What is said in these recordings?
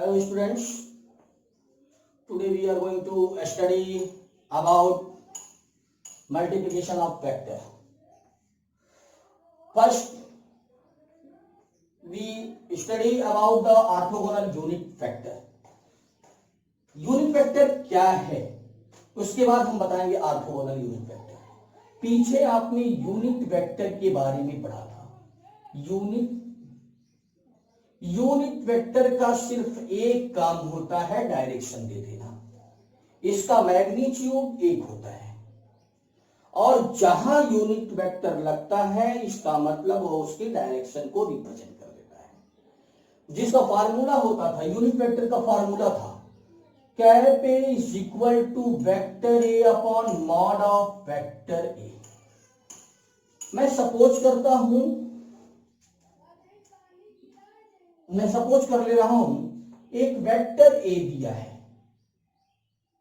Hello students, today we are going to study about multiplication of vector. First, we study about the orthogonal unit vector. Unit vector क्या है, उसके बाद हम बताएंगे orthogonal unit vector. पीछे आपने unit vector के बारे में पढ़ा था. यूनिट वेक्टर का सिर्फ एक काम होता है, डायरेक्शन दे देना. इसका मैग्नीट्यूड एक होता है और जहां यूनिट वेक्टर लगता है इसका मतलब वो उसकी डायरेक्शन को रिप्रेजेंट कर देता है. जिसका फार्मूला होता था, यूनिट वेक्टर का फार्मूला था cap A is equal to vector A upon mod of vector A. मैं सपोज कर ले रहा हूं एक वेक्टर ए दिया है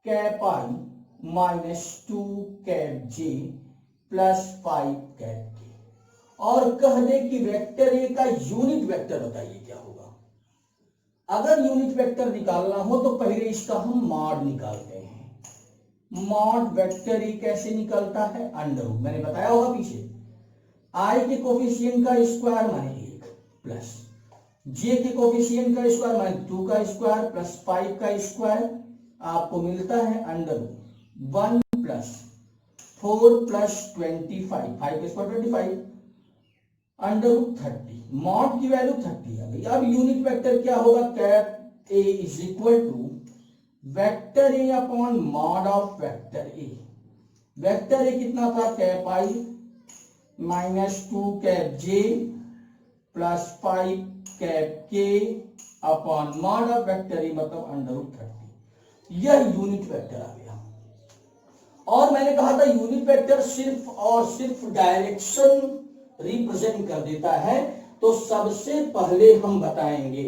cap I minus 2 cap J plus 5 cap K, और कह दे कि वेक्टर ए का यूनिट वेक्टर बताइए क्या होगा. अगर यूनिट वेक्टर निकालना हो तो पहले इसका हम मॉड निकालते हैं. मॉड वेक्टर ए कैसे निकलता है, अंडर रूट. मैंने बताया होगा पीछे, आई के कोफिशिएंट का स्क्वायर माने 1 प्लस जे के कोफिशिएंट का स्क्वायर माने 2 का स्क्वायर प्लस 5 का स्क्वायर, आपको मिलता है अंडर रूट 1 प्लस 4 प्लस 25, 5 का स्क्वायर 25 अंडर रूट 30. मॉड की वैल्यू 30 आ गई. अब यूनिट वेक्टर क्या होगा, cap A is equal to vector A upon mod of vector A. Vector A कितना था, cap I minus 2 cap J plus 5 cap K upon mod of vector A मतलब under root 30. यह unit vector आ गया. और मैंने कहा था unit vector सिर्फ और सिर्फ डायरेक्शन रिप्रेजेंट कर देता है. तो सबसे पहले हम बताएंगे,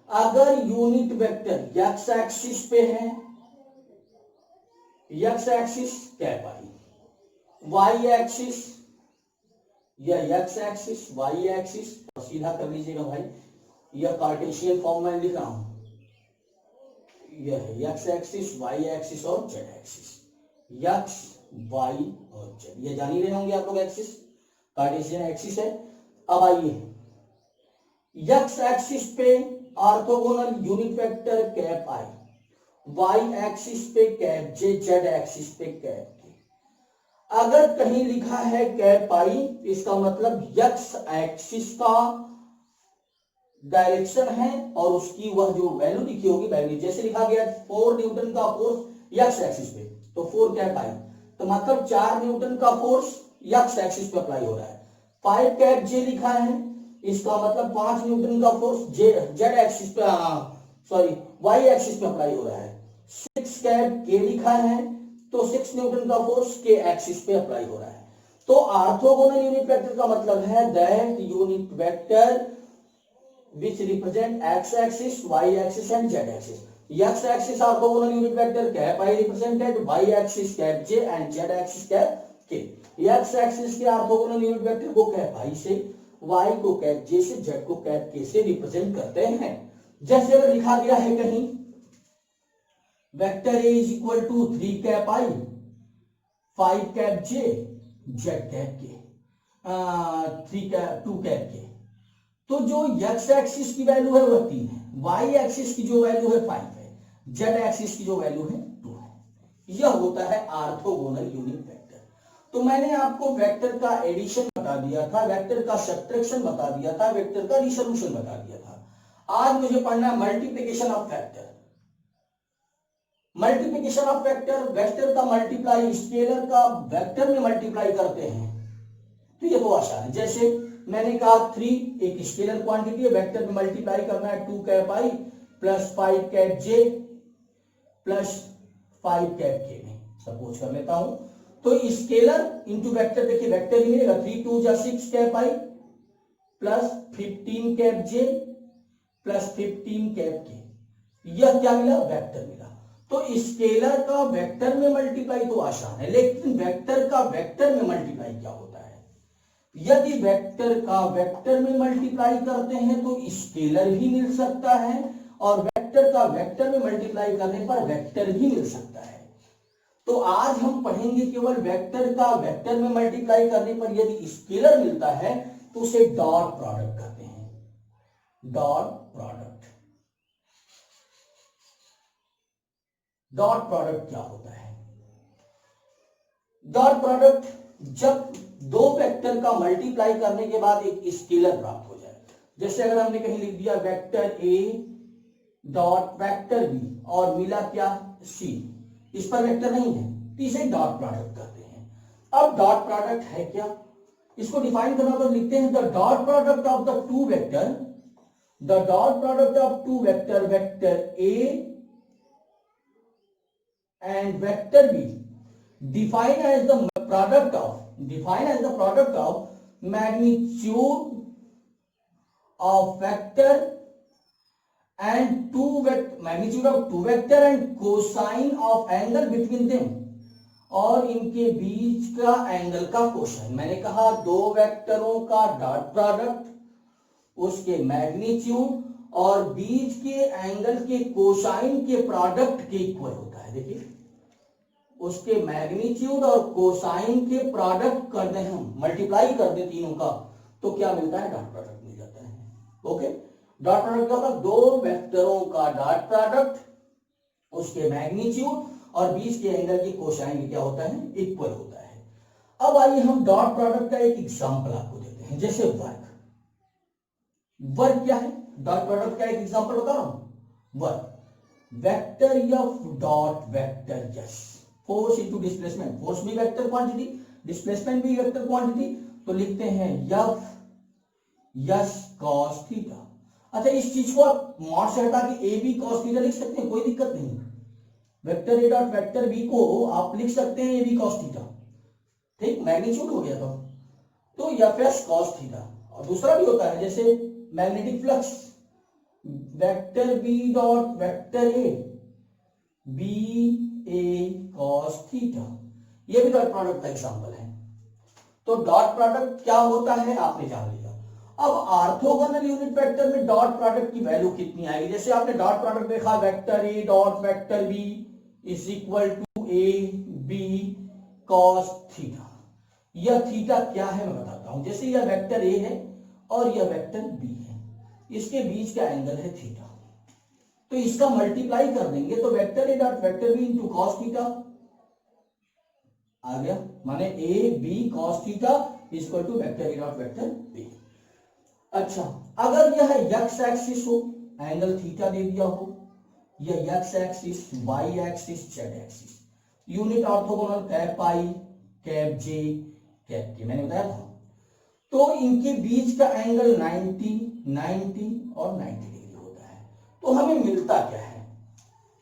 अगर यूनिट वेक्टर एक्स एक्सिस पे है, एक्स एक्सिस कैप आई, वाई एक्सिस या एक्स एक्सिस वाई एक्सिस, सीधा कर लीजिएगा भाई, यह कार्टेशियन फॉर्म में लिख रहा हूं. यह है एक्स एक्सिस, वाई एक्सिस और जेड एक्सिस. एक्स वाई और जेड, ये जान ही रहे होंगे आप लोग. एक्सिस कार्टेशियन एक्सिस है. अब आइए, एक्स एक्सिस पे ऑर्थोगोनल यूनिट वेक्टर कैप आई, वाई एक्सिस पे कैप जे, जेड एक्सिस पे कैप के. अगर कहीं लिखा है कैप आई, इसका मतलब एक्स एक्सिस का डायरेक्शन है और उसकी वह जो वैल्यू लिखी होगी, वैल्यू जैसे लिखा गया 4 न्यूटन का फोर्स एक्स एक्सिस पे, तो 4 कैप आई, तो मतलब 4 न्यूटन का फोर्स एक्स एक्सिस पे अप्लाई हो रहा है. 5 कैप जे लिखा है, इसका मतलब 5 न्यूटन का फोर्स जेड एक्सिस पे, सॉरी वाई एक्सिस पे अप्लाई हो रहा है. 6 कैप के लिखा है, तो 6 न्यूटन का फोर्स के एक्सिस पे अप्लाई हो रहा है. तो ऑर्थोगोनल यूनिट वेक्टर का मतलब है that unit vector which represent x axis, y axis and z axis. X axis orthogonal unit vector cap I represented, y axis cap j and z axis cap k. X axis के orthogonal unit vector को cap I से, y को cap j से, z को cap k से represent करते हैं. जैसे अगर लिखा गया है कहीं vector a is equal to 3 cap I, 5 cap j, z cap k, 2 cap k. तो जो x एक्सिस की वैल्यू है वह 3 है, y एक्सिस की जो वैल्यू है 5 है, z एक्सिस की जो वैल्यू है 2 है. यह होता है ऑर्थोगोनल यूनिट वेक्टर. तो मैंने आपको वेक्टर का एडिशन बता दिया था, वेक्टर का सब्ट्रैक्शन बता दिया था, वेक्टर का रिसोल्यूशन बता दिया था. आज मुझे पढ़ना है multiplication of vector. Multiplication of vector, vector का मल्टीप्लाई स्केलर का वेक्टर में मल्टीप्लाई करते हैं, तो यह तो आसान है. जैसे मैंने कहा 3 एक स्केलर क्वांटिटी है, वेक्टर में मल्टीप्लाई करना है 2 cap I plus 5 cap J plus 5 cap के में सपोज कर लेता हूं. तो स्केलर इंटू वेक्टर, देखिए वेक्टर ही मिलेगा, 3 2 जा 6 cap I plus 15 cap J plus 15 cap के. यह क्या मिला, वेक्टर मिला. तो स्केलर का वेक्टर में मल्टीप्लाई तो आसान है, लेकिन वेक्टर का वेक्टर में मल्टीप्लाई क्या होता है. यदि वेक्टर का वेक्टर में मल्टीप्लाई करते हैं तो स्केलर भी मिल सकता है और वेक्टर वेक्टर का वेक्टर में मल्टीप्लाई करने पर वेक्टर भी मिल सकता है। तो आज हम पढ़ेंगे केवल वेक्टर का वेक्टर में मल्टीप्लाई करने पर यदि स्केलर मिलता है तो उसे डॉट प्रोडक्ट कहते हैं। Dot product. डॉट प्रोडक्ट क्या होता है? डॉट प्रोडक्ट जब दो वेक्टर का मल्टीप्लाई करने के बाद एक स्केलर प्राप्त हो जाए। जैसे अगर हमने कहीं लिख दिया vector A dot vector B और मिला क्या? सी। इस पर वेक्टर नहीं है तो इसे डॉट प्रोडक्ट कहते हैं। अब डॉट प्रोडक्ट है क्या, इसको डिफाइन करना तो लिखते हैं the dot product of the two vector, the dot product of two vector, vector A and vector B define as the product of magnitude of vector and magnitude of two vector and cosine of angle between them, और इनके बीच का angle का cosine. मैंने कहा दो वेक्टरों का dot product, उसके magnitude और बीच के एंगल के कोसाइन के प्रोडक्ट के इक्वल होता है। देखिए उसके मैग्नीट्यूड और कोसाइन के प्रोडक्ट कर दें, हम मल्टीप्लाई कर दें तीनों का, तो क्या मिलता है? डॉट प्रोडक्ट मिल जाता है। ओके, डॉट प्रोडक्ट क्या होता है? दो वेक्टरों का डॉट प्रोडक्ट, उसके मैग्नीट्यूड और बीच के एंगल की कोसाइन क्या होता है? इक्वल होता है। अब आइए हम डॉट प्रोडक्ट का एक एग्जांपल आपको देते हैं, जैसे वर्ग। वर्ग क्या है? डॉट प्रोडक्ट का एक एग्जांपल बता रहा हूं। वर्ग vector F dot vector S, force into displacement, force भी वेक्टर क्वांटिटी, डिस्प्लेसमेंट भी वेक्टर क्वांटिटी, तो लिखते हैं एफ यस कॉस थीटा। अच्छा, इस चीज को आप मॉड से हटा के ए बी कॉस थीटा लिख सकते हैं, कोई दिक्कत नहीं। Vector A dot vector B को आप लिख सकते हैं ए बी कॉस थीटा, ठीक, मैग्नीट्यूड हो गया तो एफ एस कॉस थीटा। और दूसरा भी होता है जैसे magnetic flux, vector B dot vector A B A cos theta, ये भी डॉट प्रोडक्ट का एग्जांपल है। तो डॉट प्रोडक्ट क्या होता है आपने जान लिया। अब ऑर्थोगोनल यूनिट वेक्टर में डॉट प्रोडक्ट की वैल्यू कितनी आएगी? जैसे आपने डॉट प्रोडक्ट देखा, vector A dot vector B is equal to A B cos theta. यह थीटा क्या है मैं बताता हूं। जैसे यह वेक्टर ए है और यह वेक्टर बी है, इसके बीच का एंगल है थीटा, तो इसका मल्टीप्लाई कर देंगे तो vector A dot vector B into cos theta आ गया, माने A B cos theta equal to vector A dot vector B. अच्छा, अगर यह एक्स एक्सिस हो, एंगल थीटा दे दिया हो, यह X axis, Y axis, Z axis, unit orthogonal cap I, cap J, cap K, मैंने बताया था। तो इनके बीच का एंगल 90, 90 और 90 डिग्री होता है। तो हमें मिलता क्या है?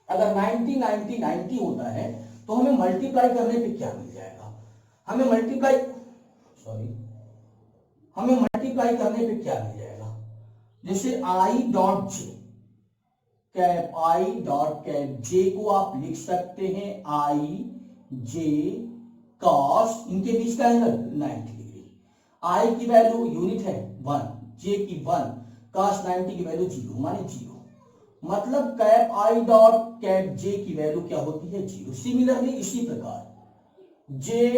अगर 90, 90, 90 होता है तो हमें मल्टीप्लाई करने पे क्या मिल जाएगा? हमें मल्टीप्लाई करने पे क्या मिल जाएगा? जैसे I dot J, cap I dot cap J को आप लिख सकते हैं आई जे कॉस, इनके बीच का एंगल 90 डिग्री। आई की वैल्यू यूनिट है 1, जे की 1, कॉस 90 की वैल्यू 0, माने 0। मतलब कैप आई डॉट कैप जे की वैल्यू क्या होती है? 0। सिमिलरली इसी प्रकार जे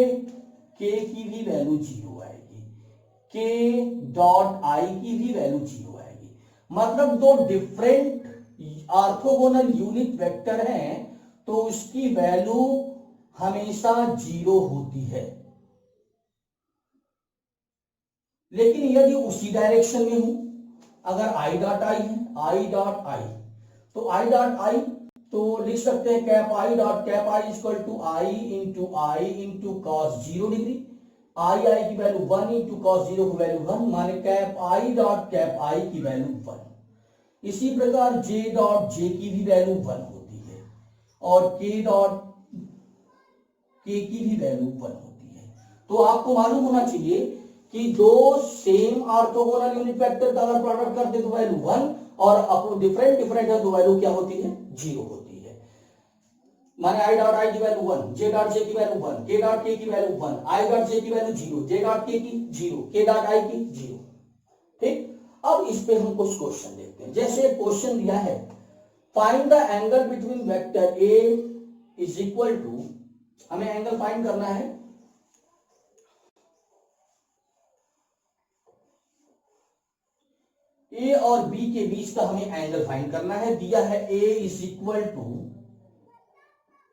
के की भी वैल्यू 0 आएगी, के डॉट आई की भी वैल्यू 0 आएगी। मतलब दो डिफरेंट ऑर्थोगोनल यूनिट वेक्टर हैं तो उसकी वैल्यू हमेशा 0 होती है। लेकिन यदि उसी डायरेक्शन में हो, अगर आई डॉट आई है, आई डॉट आई, तो आई डॉट आई तो लिख सकते हैं cap I dot cap I equal to I into cos 0 degree. I I की वैल्यू 1 इंटू कॉस 0 की वैल्यू 1, माने कैप आई डॉट कैप आई की वैल्यू 1। इसी प्रकार जे डॉट जे की भी वैल्यू 1 होती है और के डॉट के की भी वैल्यू 1 होती है। तो आपको मालूम होना चाहिए कि दो सेम ऑर्थोगोनल यूनिट वेक्टर का अगर प्रोडक्ट करते तो वैल्यू 1 और डिफरेंट है तो वैल्यू क्या होती है? 0 होती है। माने आई डॉट आई की वैल्यू 1, जे डॉट जे की वैल्यू 1, के डॉट के की वैल्यू 1, आई डॉट जे की वैल्यू 0, जे डॉट के की 0, के डॉट आई की 0। ठीक, अब इस पे हम कुछ क्वेश्चन देखते हैं। जैसे क्वेश्चन दिया है find the angle between vector A is equal to, हमें एंगल फाइंड करना है, ए और बी के बीच का हमें एंगल फाइंड करना है। दिया है A is equal to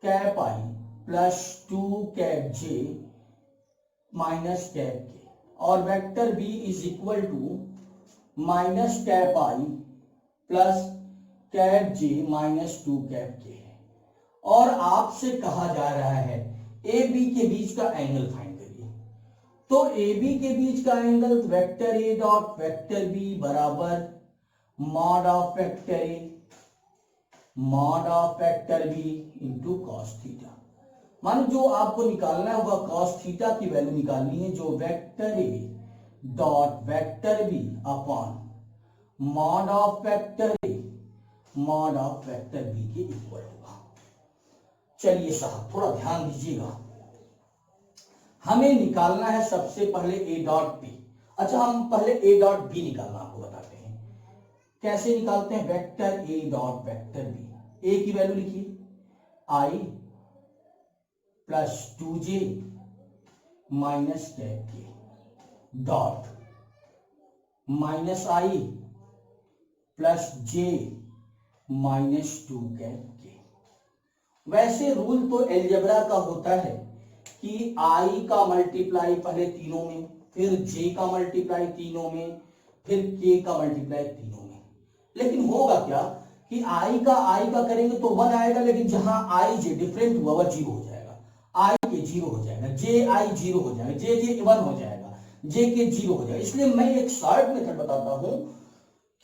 cap I plus 2 cap J minus cap K, और vector B is equal to minus cap I plus cap J minus 2 cap K है। और आपसे कहा जा रहा है ए बी के बीच का एंगल फाइंड करिए। तो ए बी के बीच का angle vector A dot vector B बराबर mod of vector A mod of vector B into cos theta. मान जो आपको निकालना है वह कॉस थीटा की वैल्यू निकालनी है, जो vector A dot vector B upon mod of vector A mod of vector B के इक्वल होगा। चलिए साहब थोड़ा ध्यान दीजिएगा, हमें निकालना है सबसे पहले ए डॉट बी। अच्छा, हम पहले ए डॉट बी निकालना आपको बताते हैं। कैसे निकालते हैं? Vector A dot vector B, A की वैल्यू लिखिए i plus 2j minus cap k dot minus i plus j minus 2 cap k. वैसे रूल तो एलजेब्रा का होता है कि आई का मल्टीप्लाई पहले तीनों में, फिर जे का मल्टीप्लाई तीनों में, फिर के का मल्टीप्लाई तीनों में। लेकिन होगा क्या कि आई का करेंगे तो 1 आएगा, लेकिन जहां आई जे डिफरेंट हुआ वह 0 हो जाएगा, आई के 0 हो जाएगा, जे आई 0 हो जाएगा, जे 1 हो जाएगा, जे के 0 हो जाएगा। इसलिए मैं एक शॉर्ट मेथड बताता हूं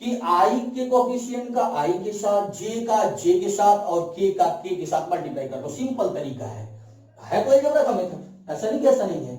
कि आई के कोएफिशिएंट का आई के साथ, जे का जे के साथ और के का के साथ मल्टीप्लाई कर दो। सिंपल तरीका है कोई अलजेब्रा का मेथड, ऐसा नहीं कि ऐसा नहीं है।